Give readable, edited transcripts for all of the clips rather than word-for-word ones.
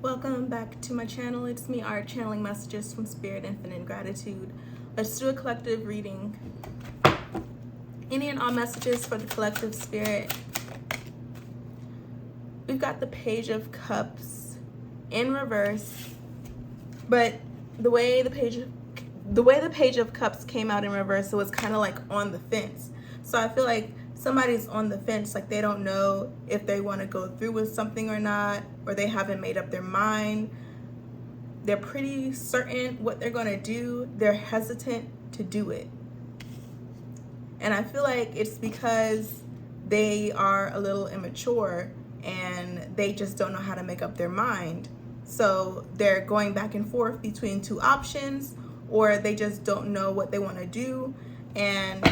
Welcome back to my channel. It's me, Art, channeling messages from Spirit, Infinite Gratitude. Let's do a collective reading. Any and all messages for the collective spirit. We've got the Page of Cups in reverse, but the way the Page of Cups came out in reverse, it was kind of like on the fence. So I feel like somebody's on the fence, like they don't know if they want to go through with something or not, or they haven't made up their mind. They're pretty certain what they're going to do. They're hesitant to do it. And I feel like it's because they are a little immature and they just don't know how to make up their mind. So they're going back and forth between two options, or they just don't know what they want to do and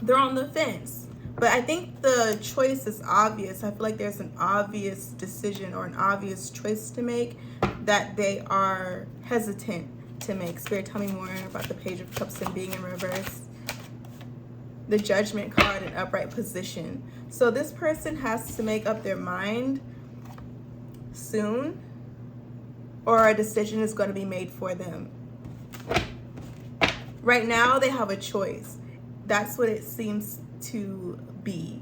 they're on the fence. But I think the choice is obvious. I feel like there's an obvious decision or an obvious choice to make that they are hesitant to make. Spirit, tell me more about the Page of Cups and being in reverse. The Judgment card in upright position. So this person has to make up their mind soon, or a decision is going to be made for them. Right now, they have a choice. That's what it seems to be.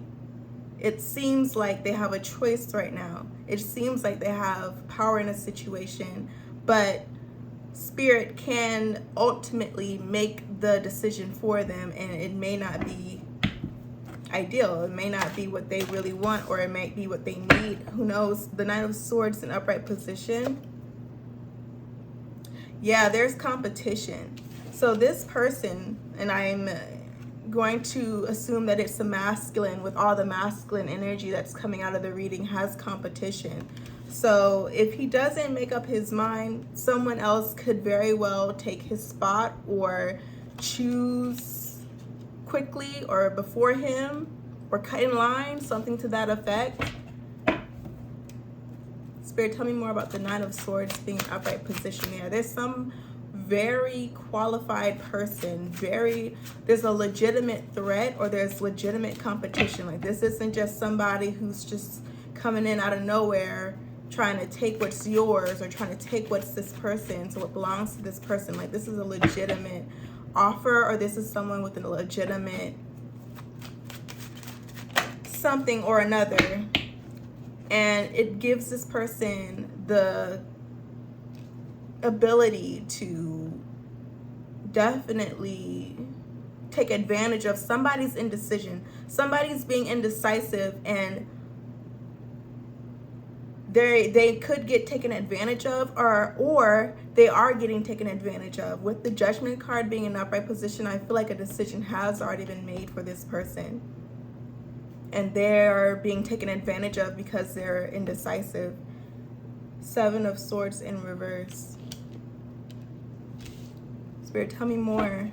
It seems like they have a choice right now. It seems like they have power in a situation, but Spirit can ultimately make the decision for them, and it may not be ideal. It may not be what they really want, or it might be what they need. Who knows? The Knight of Swords in upright position. Yeah, there's competition. So this person, and I'm going to assume that it's a masculine, with all the masculine energy that's coming out of the reading, has competition. So if he doesn't make up his mind, someone else could very well take his spot or choose quickly or before him or cut in line, something to that effect. Spirit, tell me more about the Nine of Swords being in upright position there. There's some very qualified person, there's a legitimate threat, or there's legitimate competition. Like, this isn't just somebody who's just coming in out of nowhere trying to take what's yours, or trying to take what's this person's, or what belongs to this person. Like, this is a legitimate offer, or this is someone with a legitimate something or another, and it gives this person the ability to definitely take advantage of somebody's indecision. Somebody's being indecisive, and they could get taken advantage of, or they are getting taken advantage of. With the Judgment card being in upright position, I feel like a decision has already been made for this person, and they're being taken advantage of because they're indecisive. Seven of Swords in reverse. Spirit, tell me more.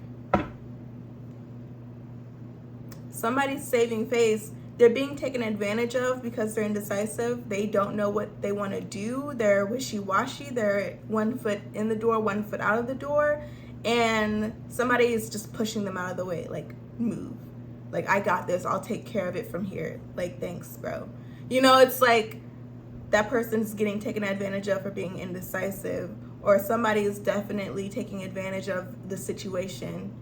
Somebody's saving face. They're being taken advantage of because they're indecisive. They don't know what they want to do. They're wishy-washy. They're 1 foot in the door, 1 foot out of the door. And somebody is just pushing them out of the way. Like, move. Like, I got this. I'll take care of it from here. Like, thanks, bro. You know, it's like that person's getting taken advantage of for being indecisive, or somebody is definitely taking advantage of the situation.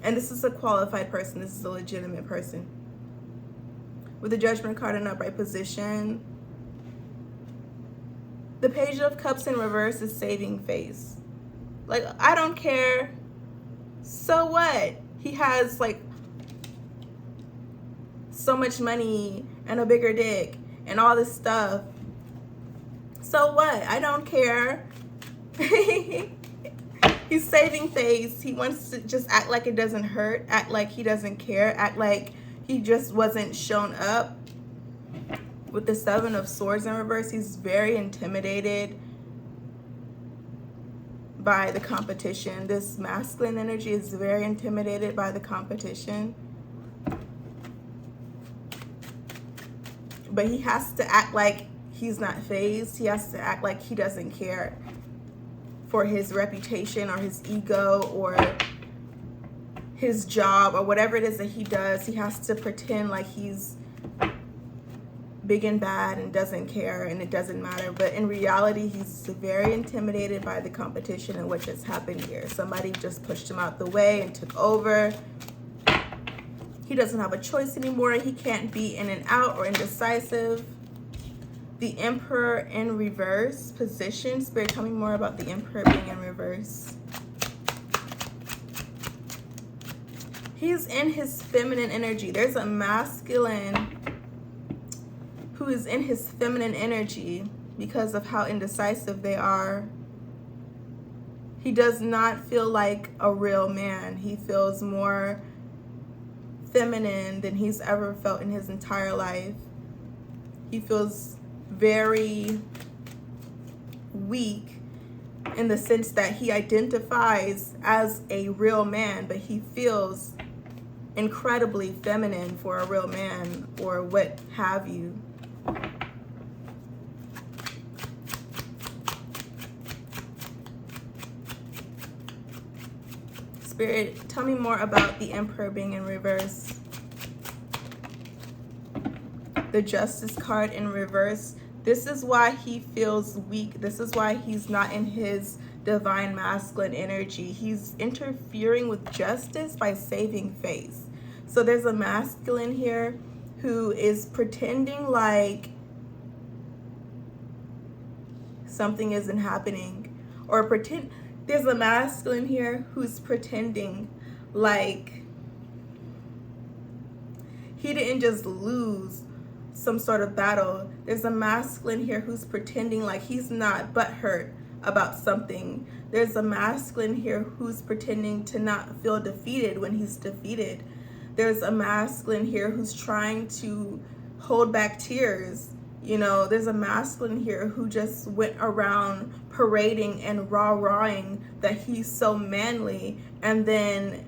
And this is a qualified person. This is a legitimate person. With the Judgment card in upright position, the Page of Cups in reverse is saving face. Like, I don't care. So what? He has like so much money and a bigger dick and all this stuff. So what? I don't care. He's saving face. He wants to just act like it doesn't hurt, act like he doesn't care, act like he just wasn't shown up. With the Seven of Swords in reverse, he's very intimidated by the competition. This masculine energy is very intimidated by the competition. But he has to act like he's not fazed. He has to act like he doesn't care for his reputation or his ego or his job or whatever it is that he does. He has to pretend like he's big and bad and doesn't care and it doesn't matter. But in reality, he's very intimidated by the competition and what just happened here. Somebody just pushed him out the way and took over. He doesn't have a choice anymore. He can't be in and out or indecisive. The Emperor in reverse position. Spirit, tell me more about the Emperor being in reverse. He's in his feminine energy. There's a masculine who is in his feminine energy because of how indecisive they are. He does not feel like a real man. He feels more feminine than he's ever felt in his entire life. He feels very weak in the sense that he identifies as a real man, but he feels incredibly feminine for a real man or what have you. Spirit, tell me more about the Emperor being in reverse. The Justice card in reverse. This is why he feels weak. This is why he's not in his divine masculine energy. He's interfering with justice by saving face. So there's a masculine here who is pretending like something isn't happening, or there's a masculine here who's pretending like he didn't just lose some sort of battle. There's a masculine here who's pretending like he's not butthurt about something. There's a masculine here who's pretending to not feel defeated when he's defeated. There's a masculine here who's trying to hold back tears. You know, there's a masculine here who just went around parading and rah-rahing that he's so manly, and then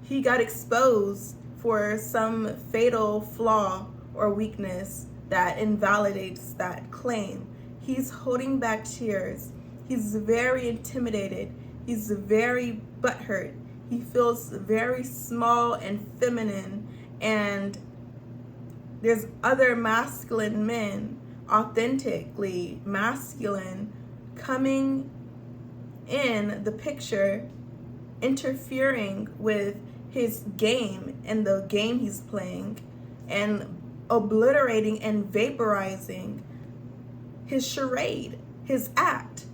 he got exposed for some fatal flaw or weakness that invalidates that claim. He's holding back tears. He's very intimidated. He's very butthurt. He feels very small and feminine, and there's other masculine men, authentically masculine, coming in the picture, interfering with his game and the game he's playing, and obliterating and vaporizing his charade, his act.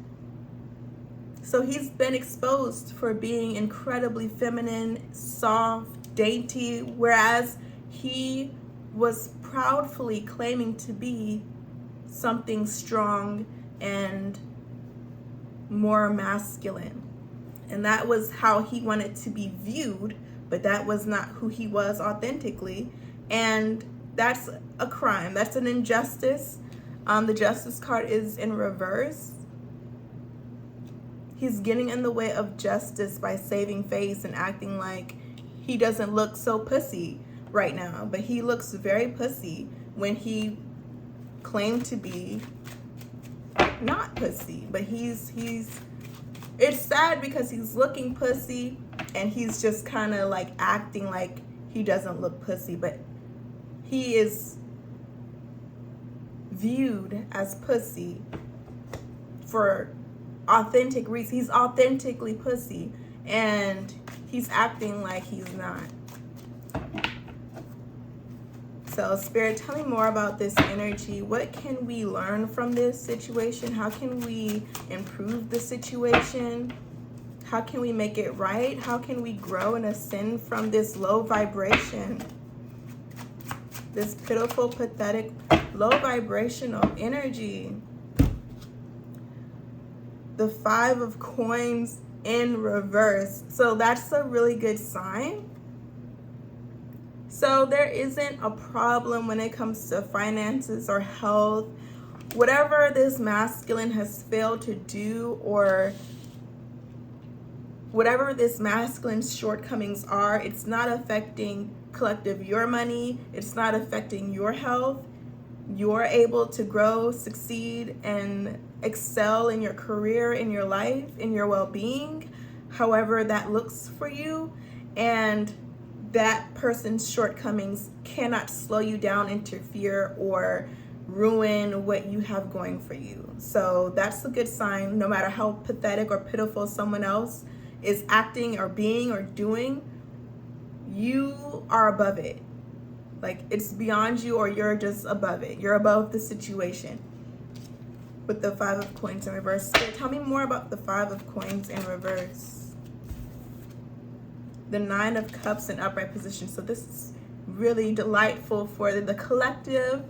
So he's been exposed for being incredibly feminine, soft, dainty, whereas he was proudly claiming to be something strong and more masculine. And that was how he wanted to be viewed, but that was not who he was authentically. And that's a crime. That's an injustice. The Justice card is in reverse. He's getting in the way of justice by saving face and acting like he doesn't look so pussy right now. But he looks very pussy when he claimed to be not pussy. But it's sad because he's looking pussy and he's just kind of like acting like he doesn't look pussy. But he is viewed as pussy for authentic reasons. He's authentically pussy and he's acting like he's not. So Spirit, tell me more about this energy. What can we learn from this situation? How can we improve the situation? How can we make it right? How can we grow and ascend from this low vibration? This pitiful, pathetic, low vibrational energy. The 5 of Coins in reverse. So that's a really good sign. So there isn't a problem when it comes to finances or health. Whatever this masculine has failed to do, or whatever this masculine's shortcomings are, it's not affecting collective your money. It's not affecting your health. You're able to grow, succeed, and excel in your career, in your life, in your well-being, however that looks for you. And that person's shortcomings cannot slow you down, interfere, or ruin what you have going for you. So that's a good sign. No matter how pathetic or pitiful someone else is acting or being or doing, you are above it. Like, it's beyond you, or you're just above it. You're above the situation. With the 5 of Coins in reverse. So tell me more about the 5 of Coins in reverse. The 9 of Cups in upright position. So this is really delightful for the collective.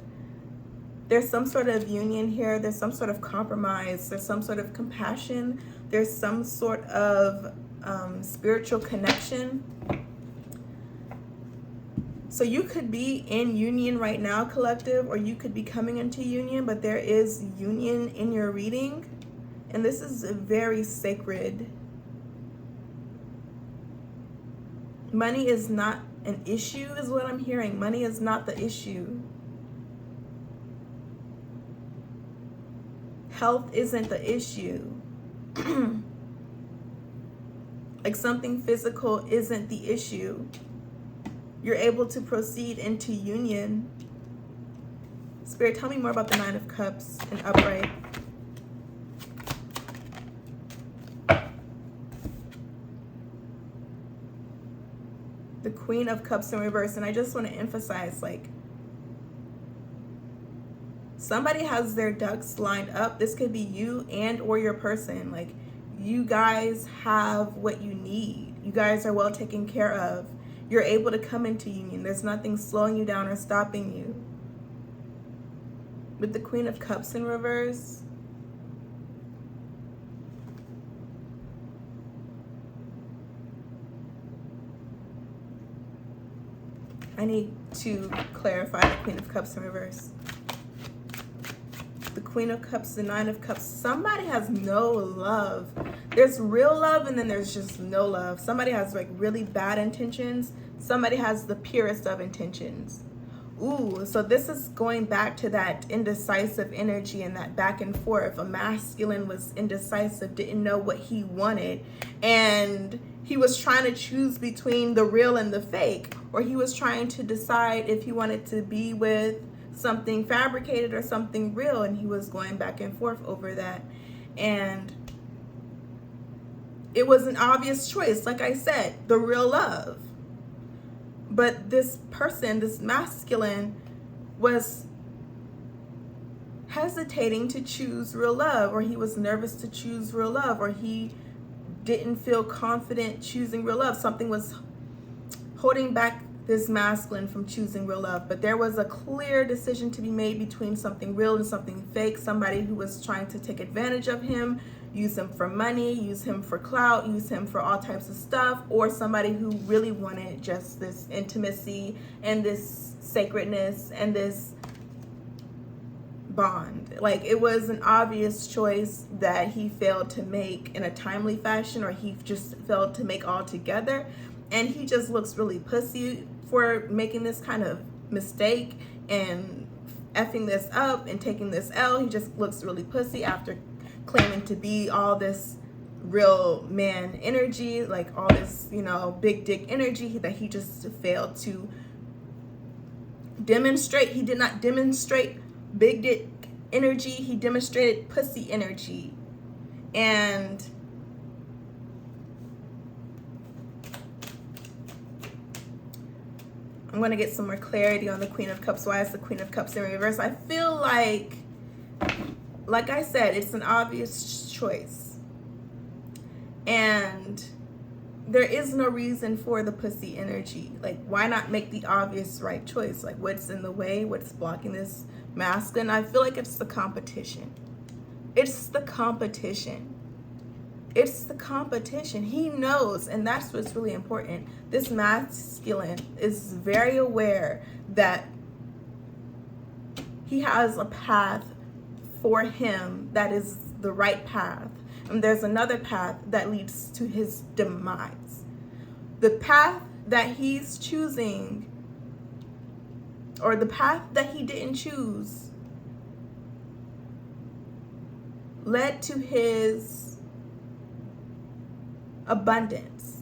There's some sort of union here. There's some sort of compromise. There's some sort of compassion. There's some sort of spiritual connection. So you could be in union right now, collective, or you could be coming into union, but there is union in your reading. And this is very sacred. Money is not an issue, is what I'm hearing. Money is not the issue. Health isn't the issue. Like, something physical isn't the issue. You're able to proceed into union. Spirit, tell me more about the 9 of Cups in upright. The Queen of Cups in reverse. And I just want to emphasize, like, somebody has their ducks lined up. This could be you and or your person. Like, you guys have what you need. You guys are well taken care of. You're able to come into union. There's nothing slowing you down or stopping you. With the Queen of Cups in reverse, I need to clarify the Queen of Cups in reverse. The Queen of Cups, the 9 of Cups. Somebody has no love. There's real love, and then there's just no love. Somebody has like really bad intentions. Somebody has the purest of intentions. Ooh, so this is going back to that indecisive energy and that back and forth. A masculine was indecisive, didn't know what he wanted, and he was trying to choose between the real and the fake, or he was trying to decide if he wanted to be with something fabricated or something real, and he was going back and forth over that. And it was an obvious choice, like I said, the real love. But this person, this masculine, was hesitating to choose real love, or he was nervous to choose real love, or he didn't feel confident choosing real love. Something was holding back this masculine from choosing real love. But there was a clear decision to be made between something real and something fake. Somebody who was trying to take advantage of him, use him for money, use him for clout, use him for all types of stuff, or somebody who really wanted just this intimacy and this sacredness and this bond. Like, it was an obvious choice that he failed to make in a timely fashion, or he just failed to make altogether. And he just looks really pussy for making this kind of mistake and effing this up and taking this L. He just looks really pussy after claiming to be all this real man energy, like all this, you know, big dick energy that he just failed to demonstrate. He did not demonstrate big dick energy. He demonstrated pussy energy. And I'm going to get some more clarity on the Queen of Cups. Why is the Queen of Cups in reverse? I feel like I said, it's an obvious choice. And there is no reason for the pussy energy. Like, why not make the obvious right choice? Like, what's in the way? What's blocking this masculine? I feel like it's the competition. It's the competition. It's the competition. He knows, and that's what's really important. This masculine is very aware that he has a path for him that is the right path. And there's another path that leads to his demise. The path that he's choosing, or the path that he didn't choose, led to his abundance.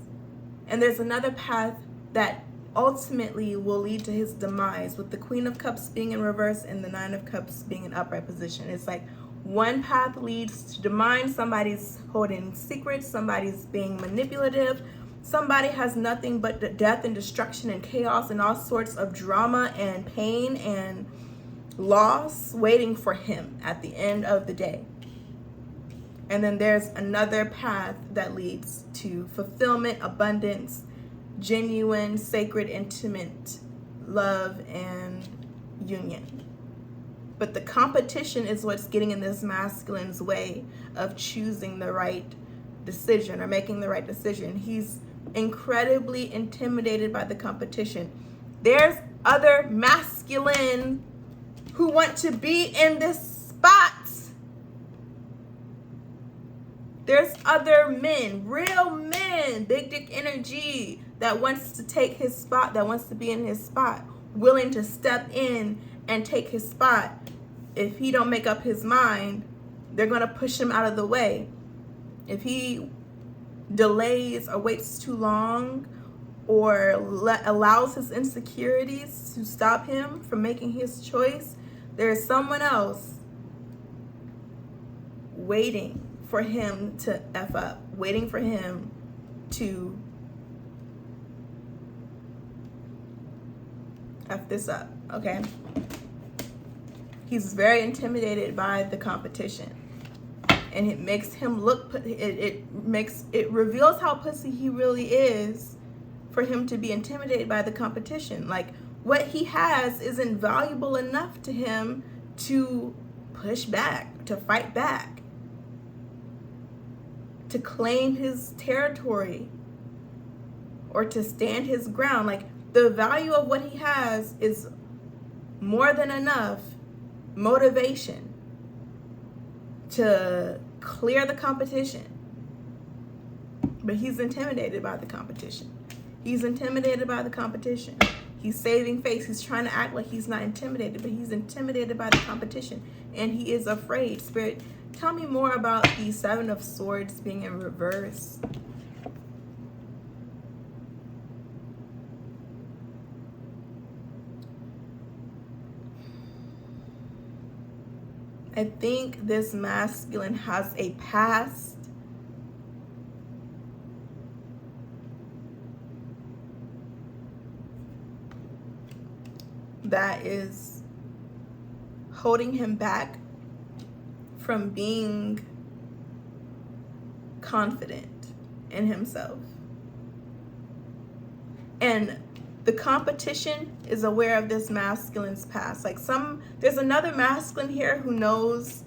And there's another path that ultimately will lead to his demise, with the Queen of Cups being in reverse and the Nine of Cups being in upright position. It's like one path leads to demise, somebody's holding secrets, somebody's being manipulative, somebody has nothing but death and destruction and chaos and all sorts of drama and pain and loss waiting for him at the end of the day. And then there's another path that leads to fulfillment, abundance, genuine, sacred, intimate love and union. But the competition is what's getting in this masculine's way of choosing the right decision or making the right decision. He's incredibly intimidated by the competition. There's other masculine who want to be in this spot. There's other men, real men, big dick energy that wants to take his spot, that wants to be in his spot, willing to step in and take his spot. If he don't make up his mind, they're going to push him out of the way. If he delays or waits too long or allows his insecurities to stop him from making his choice, there's someone else waiting for him to F up, waiting for him to F this up, okay? He's very intimidated by the competition. And it makes him look, it reveals how pussy he really is for him to be intimidated by the competition. Like, what he has isn't valuable enough to him to push back, to fight back, to claim his territory, or to stand his ground. Like, the value of what he has is more than enough motivation to clear the competition. But he's intimidated by the competition. He's intimidated by the competition. He's saving face. He's trying to act like he's not intimidated, but he's intimidated by the competition. And he is afraid. Spirit, tell me more about the Seven of Swords being in reverse. I think this masculine has a past that is holding him back from being confident in himself. And the competition is aware of this masculine's past. Like, there's another masculine here who knows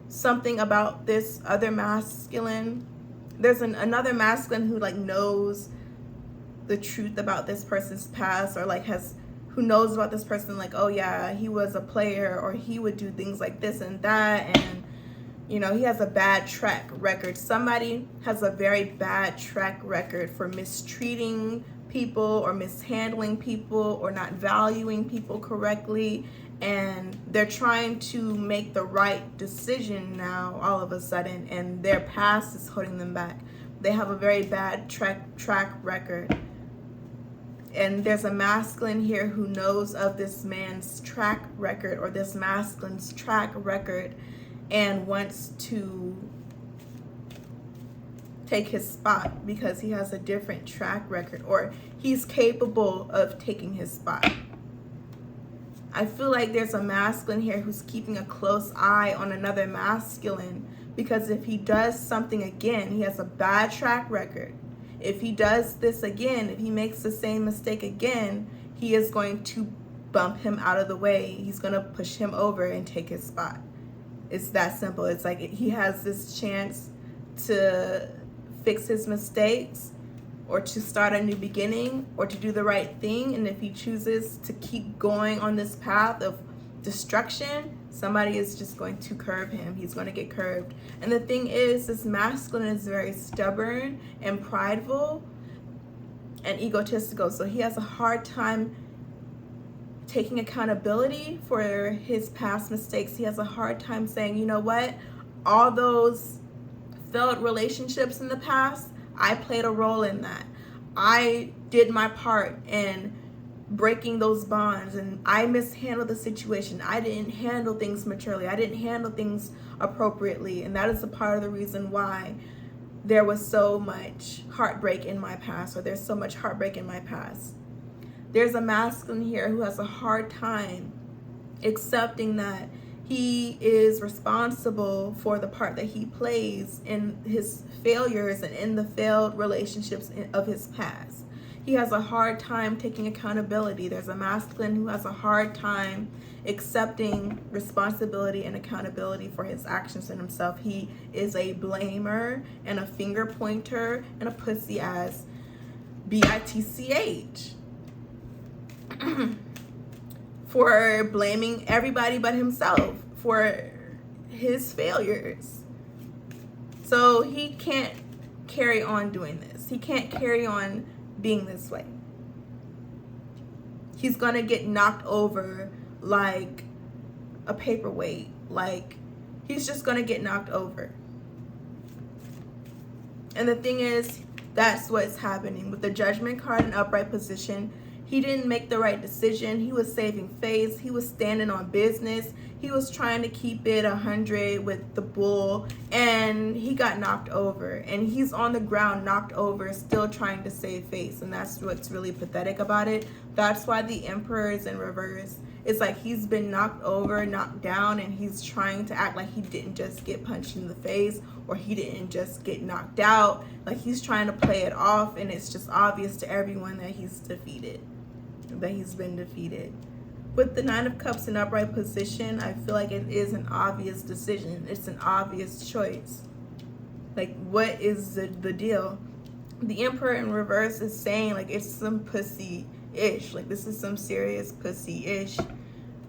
something about this other masculine. There's another masculine who like knows the truth about this person's past, or like who knows about this person, like, oh yeah, he was a player, or he would do things like this and that, and you know, he has a bad track record. Somebody has a very bad track record for mistreating people or mishandling people or not valuing people correctly, and they're trying to make the right decision now all of a sudden, and their past is holding them back. They have a very bad track record. And there's a masculine here who knows of this man's track record, or this masculine's track record, and wants to take his spot because he has a different track record, or he's capable of taking his spot. I feel like there's a masculine here who's keeping a close eye on another masculine, because if he does something again, he has a bad track record. If he does this again, if he makes the same mistake again, he is going to bump him out of the way. He's going to push him over and take his spot. It's that simple. It's like he has this chance to fix his mistakes, or to start a new beginning, or to do the right thing. And if he chooses to keep going on this path of destruction, somebody is just going to curve him. He's going to get curved. And the thing is, this masculine is very stubborn and prideful and egotistical. So he has a hard time taking accountability for his past mistakes. He has a hard time saying, you know what, all those failed relationships in the past, I played a role in that. I did my part in breaking those bonds, and I mishandled the situation. I didn't handle things maturely. I didn't handle things appropriately. And that is a part of the reason why there was so much heartbreak in my past, or there's so much heartbreak in my past. There's a masculine here who has a hard time accepting that he is responsible for the part that he plays in his failures and in the failed relationships of his past. He has a hard time taking accountability. There's a masculine who has a hard time accepting responsibility and accountability for his actions and himself. He is a blamer and a finger pointer and a pussy ass bitch for blaming everybody but himself for his failures. So he can't carry on doing this. He can't carry on being this way. He's gonna get knocked over like a paperweight. Like, he's just gonna get knocked over. And the thing is, that's what's happening with the Judgment card in upright position. He didn't make the right decision. He was saving face. He was standing on business. He was trying to keep it 100 with the bull, and he got knocked over. And he's on the ground, knocked over, still trying to save face. And that's what's really pathetic about it. That's why the Emperor is in reverse. It's like he's been knocked over, knocked down, and he's trying to act like he didn't just get punched in the face, or he didn't just get knocked out. Like, he's trying to play it off, and it's just obvious to everyone that he's defeated, that he's been defeated. With the Nine of Cups in upright position, I feel like it is an obvious decision. It's an obvious choice. Like, what is the deal? The Emperor in reverse is saying, like, it's some pussy-ish. Like, this is some serious pussy-ish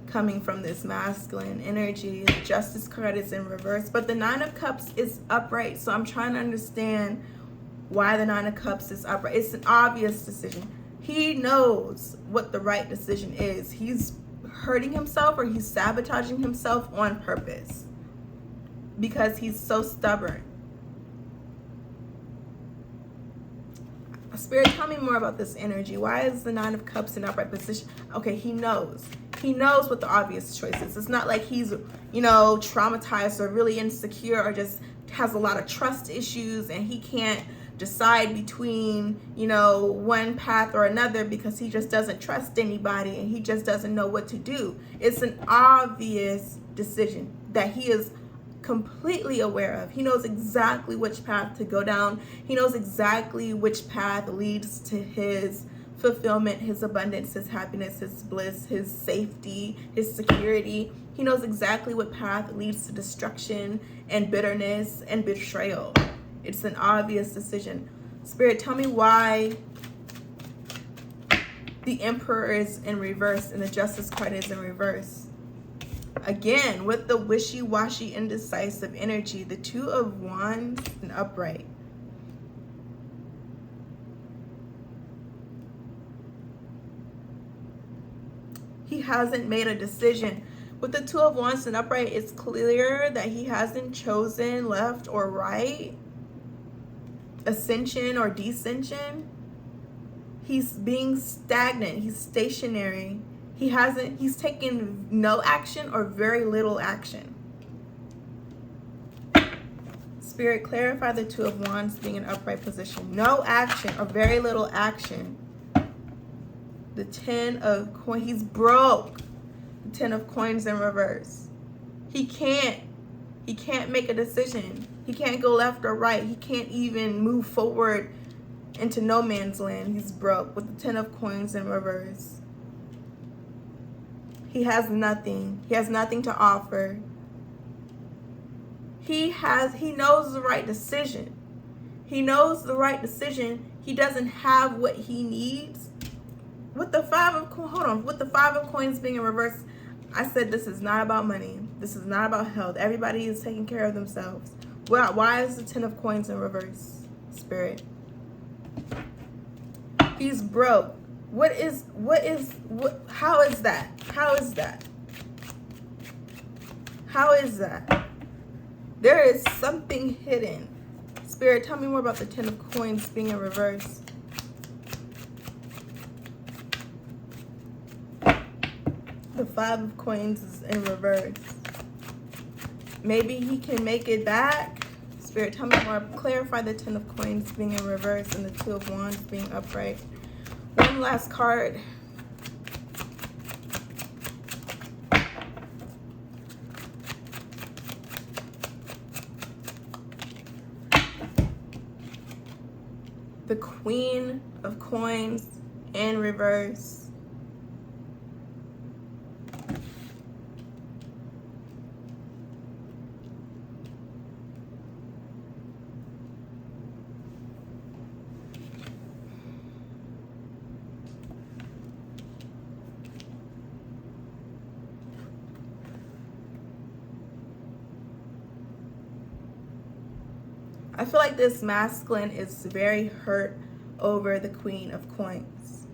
coming from this masculine energy. The Justice card is in reverse, but the Nine of Cups is upright. So I'm trying to understand why the Nine of Cups is upright. It's an obvious decision. He knows what the right decision is. He's hurting himself, or he's sabotaging himself on purpose because he's so stubborn. Spirit, tell me more about this energy. Why is the Nine of Cups in upright position? Okay, he knows. He knows what the obvious choice is. It's not like he's, traumatized or really insecure, or just has a lot of trust issues and he can't decide between, one path or another because he just doesn't trust anybody and he just doesn't know what to do. It's an obvious decision that he is completely aware of. He knows exactly which path to go down. He knows exactly which path leads to his fulfillment, his abundance, his happiness, his bliss, his safety, his security. He knows exactly what path leads to destruction and bitterness and betrayal. It's an obvious decision. Spirit, tell me why the Emperor is in reverse and the Justice card is in reverse. Again, with the wishy-washy, indecisive energy, the Two of Wands and upright. He hasn't made a decision. With the Two of Wands and upright, it's clear that he hasn't chosen left or right, ascension or descension. He's being stagnant. He's stationary. He's taken no action or very little action. Spirit, clarify the Two of Wands being in upright position. No action or very little action. The Ten of Coins. He's broke. The Ten of Coins in reverse. He can't make a decision. He can't go left or right. He can't even move forward into no man's land. He's broke with the Ten of Coins in reverse. He has nothing. He has nothing to offer. He knows the right decision. He knows the right decision. He doesn't have what he needs. With the Five of Coins being in reverse, I said this is not about money. This is not about health. Everybody is taking care of themselves. Why is the Ten of Coins in reverse, Spirit? He's broke. How is that? How is that? How is that? There is something hidden. Spirit, tell me more about the Ten of Coins being in reverse. Five of Coins is in reverse. Maybe he can make it back. Spirit, tell me more. Clarify the Ten of Coins being in reverse and the Two of Wands being upright. One last card. The Queen of Coins in reverse. I feel like this masculine is very hurt over the Queen of Coins.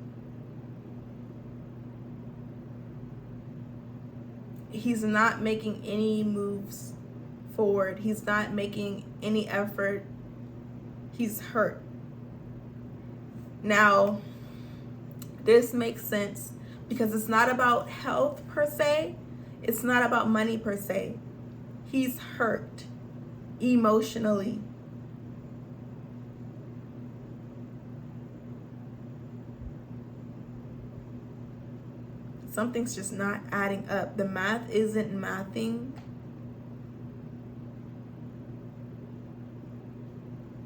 He's not making any moves forward. He's not making any effort. He's hurt. Now, this makes sense because it's not about health per se. It's not about money per se. He's hurt emotionally. Something's just not adding up. The math isn't mathing.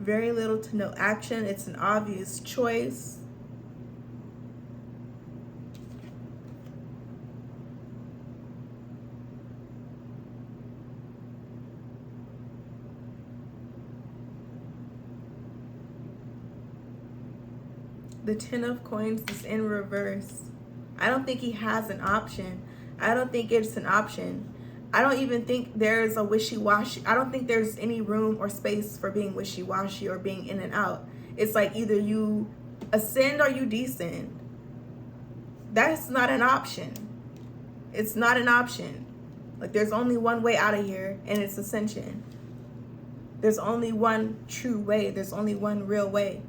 Very little to no action. It's an obvious choice. The Ten of Coins is in reverse. I don't think he has an option. I don't think it's an option. I don't even think there's a wishy-washy. I don't think there's any room or space for being wishy-washy or being in and out. It's like either you ascend or you descend. That's not an option. It's not an option. Like there's only one way out of here, and it's ascension. There's only one true way. There's only one real way.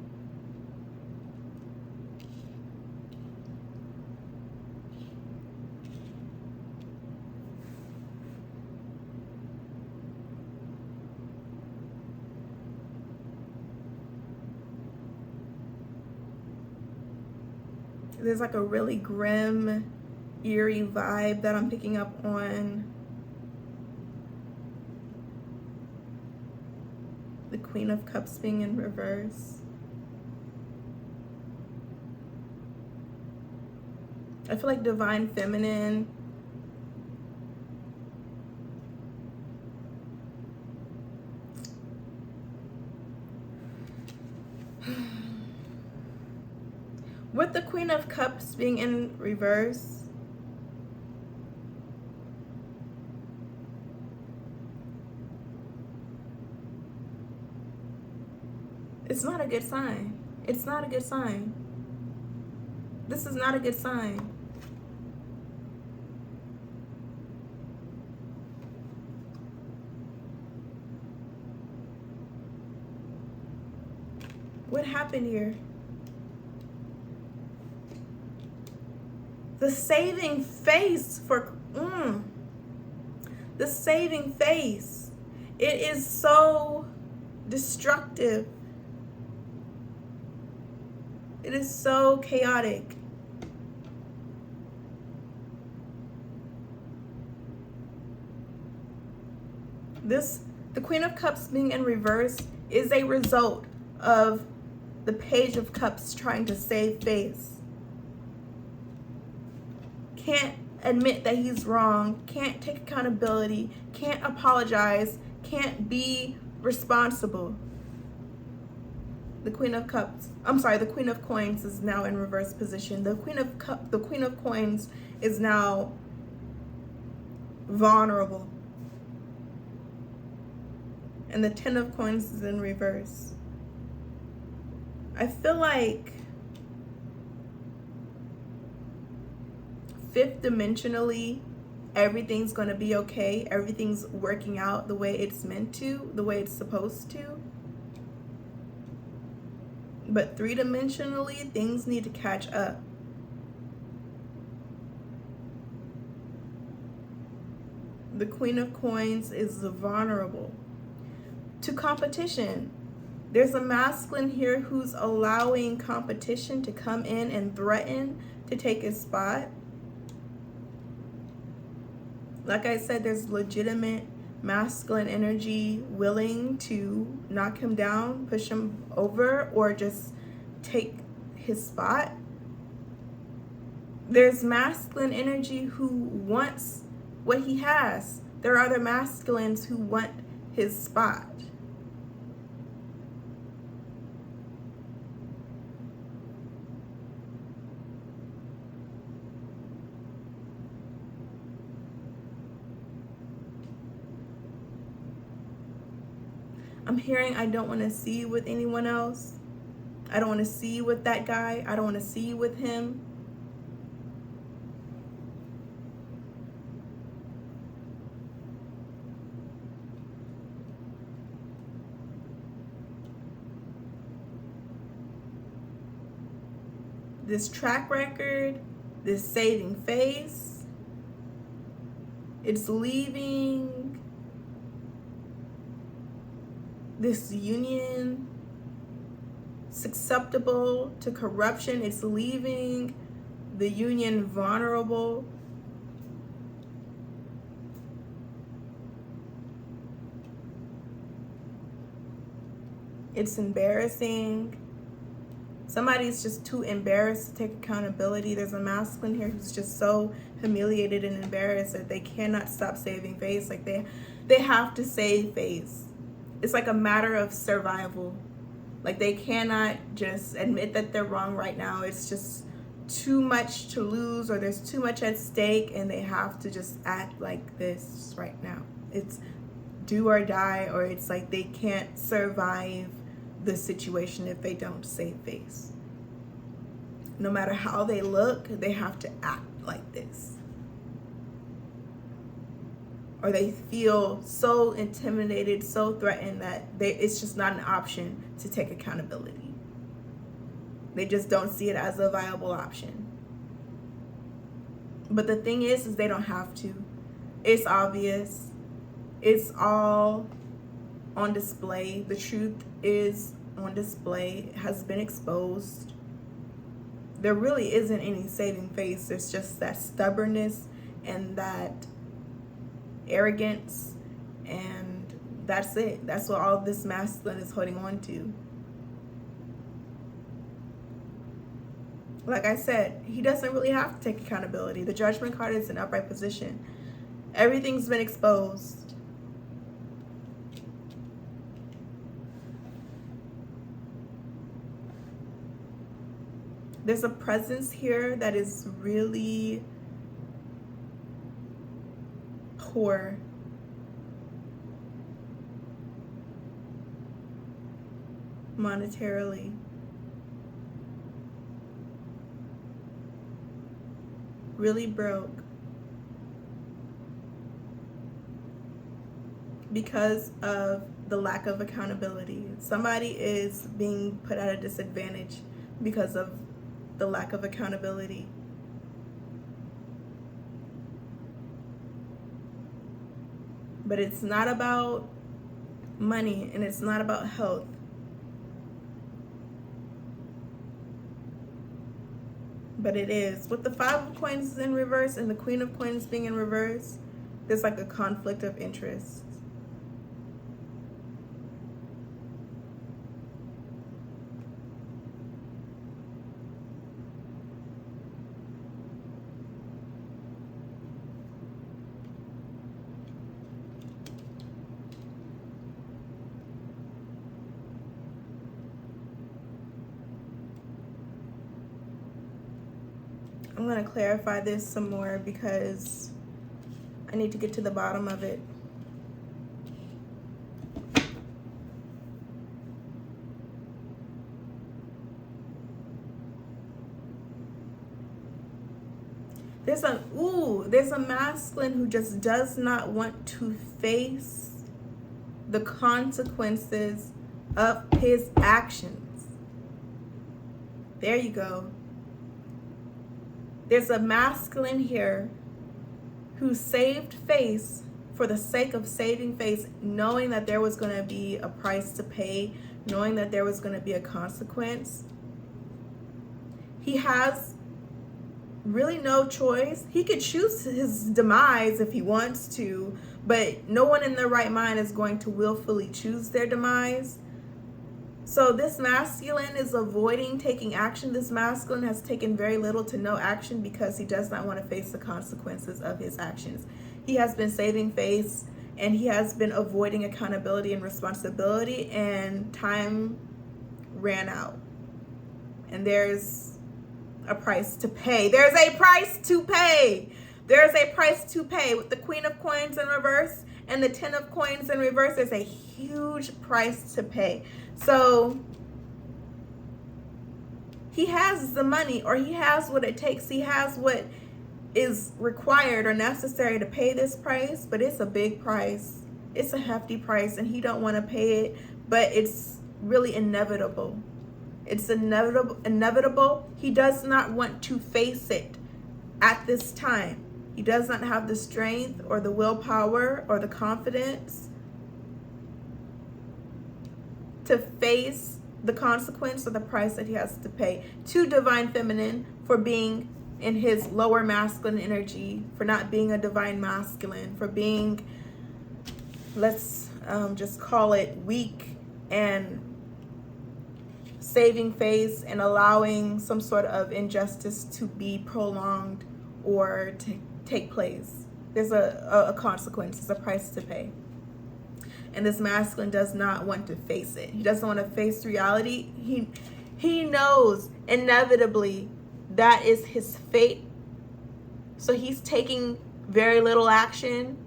There's like a really grim, eerie vibe that I'm picking up on. The Queen of Cups being in reverse. I feel like Divine Feminine. With the Queen of Cups being in reverse, it's not a good sign. It's not a good sign. This is not a good sign. What happened here? The saving face for the saving face. It is so destructive. It is so chaotic. The Queen of Cups being in reverse is a result of the Page of Cups trying to save face. Can't admit that he's wrong, can't take accountability, can't apologize, can't be responsible. The Queen of Cups, I'm sorry, the Queen of Coins is now in reverse position. The Queen of Coins is now vulnerable. And the Ten of Coins is in reverse. I feel like fifth dimensionally, everything's going to be okay. Everything's working out the way it's meant to, the way it's supposed to. But three-dimensionally, things need to catch up. The Queen of Coins is vulnerable to competition. There's a masculine here who's allowing competition to come in and threaten to take his spot. Like I said, there's legitimate masculine energy willing to knock him down, push him over, or just take his spot. There's masculine energy who wants what he has. There are other masculines who want his spot. I'm hearing I don't want to see you with anyone else. I don't want to see you with that guy. I don't want to see you with him. This track record, this saving face, it's leaving this union susceptible to corruption. It's leaving the union vulnerable. It's embarrassing. Somebody's just too embarrassed to take accountability. There's a masculine here who's just so humiliated and embarrassed that they cannot stop saving face. Like they have to save face. It's like a matter of survival. Like they cannot just admit that they're wrong right now. It's just too much to lose, or there's too much at stake, and they have to just act like this right now. It's do or die, or it's like they can't survive the situation if they don't save face. No matter how they look, they have to act like this. Or they feel so intimidated, so threatened that it's just not an option to take accountability. They just don't see it as a viable option. But the thing is they don't have to. It's obvious. It's all on display. The truth is on display. It has been exposed. There really isn't any saving face. There's just that stubbornness and that arrogance, and that's it. That's what all this masculine is holding on to. Like I said, he doesn't really have to take accountability. The Judgment card is in upright position. Everything's been exposed. There's a presence here that is really poor. Monetarily. Really broke. Because of the lack of accountability. Somebody is being put at a disadvantage because of the lack of accountability. But it's not about money, and it's not about health. But it is. With the Five of Coins in reverse and the Queen of Coins being in reverse, there's like a conflict of interest. I'm going to clarify this some more because I need to get to the bottom of it. There's a masculine who just does not want to face the consequences of his actions. There you go. There's a masculine here who saved face for the sake of saving face, knowing that there was going to be a price to pay, knowing that there was going to be a consequence, he has really no choice. He could choose his demise if he wants to, but no one in their right mind is going to willfully choose their demise. So this masculine is avoiding taking action. This masculine has taken very little to no action because he does not want to face the consequences of his actions. He has been saving face, and he has been avoiding accountability and responsibility, and time ran out. And there's a price to pay. There's a price to pay. There's a price to pay. With the Queen of Coins in reverse and the 10 of Coins in reverse, there's a huge price to pay. So he has the money, or he has what it takes. He has what is required or necessary to pay this price, but it's a big price. It's a hefty price, and he don't want to pay it, but it's really inevitable. It's inevitable. He does not want to face it at this time. He does not have the strength or the willpower or the confidence to face the consequence or the price that he has to pay. To Divine Feminine for being in his lower masculine energy, for not being a Divine Masculine, for being, let's just call it, weak and saving face and allowing some sort of injustice to be prolonged or to take place. There's a consequence, there's a price to pay. And this masculine does not want to face it. He doesn't want to face reality. He knows inevitably that is his fate. So he's taking very little action,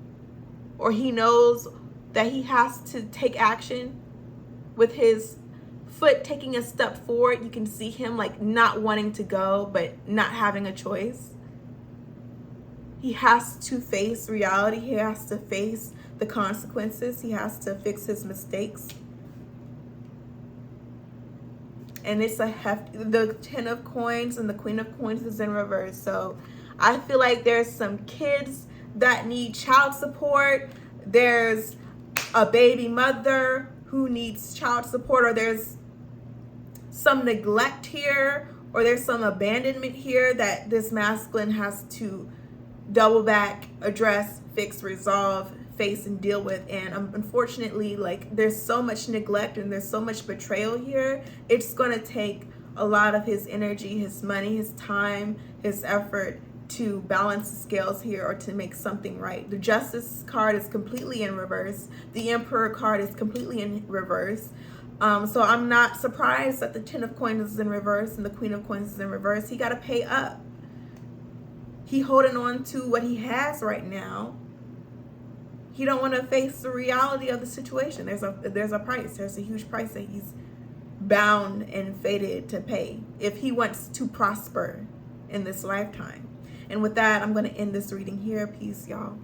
or he knows that he has to take action with his foot taking a step forward. You can see him like not wanting to go, but not having a choice. He has to face reality. He has to face the consequences. He has to fix his mistakes. And it's a hefty, the 10 of Coins and the Queen of Coins is in reverse. So I feel like there's some kids that need child support. There's a baby mother who needs child support, or there's some neglect here, or there's some abandonment here that this masculine has to double back, address, fix, resolve, face, and deal with. And unfortunately, like, there's so much neglect and there's so much betrayal here. It's going to take a lot of his energy, his money, his time, his effort to balance the scales here, or to make something right. The Justice card is completely in reverse. The Emperor card is completely in reverse. So I'm not surprised that the 10 of Coins is in reverse and the Queen of Coins is in reverse. He got to pay up. He holding on to what he has right now. He don't want to face the reality of the situation. There's a price. There's a huge price that he's bound and fated to pay if he wants to prosper in this lifetime. And with that, I'm going to end this reading here. Peace, y'all.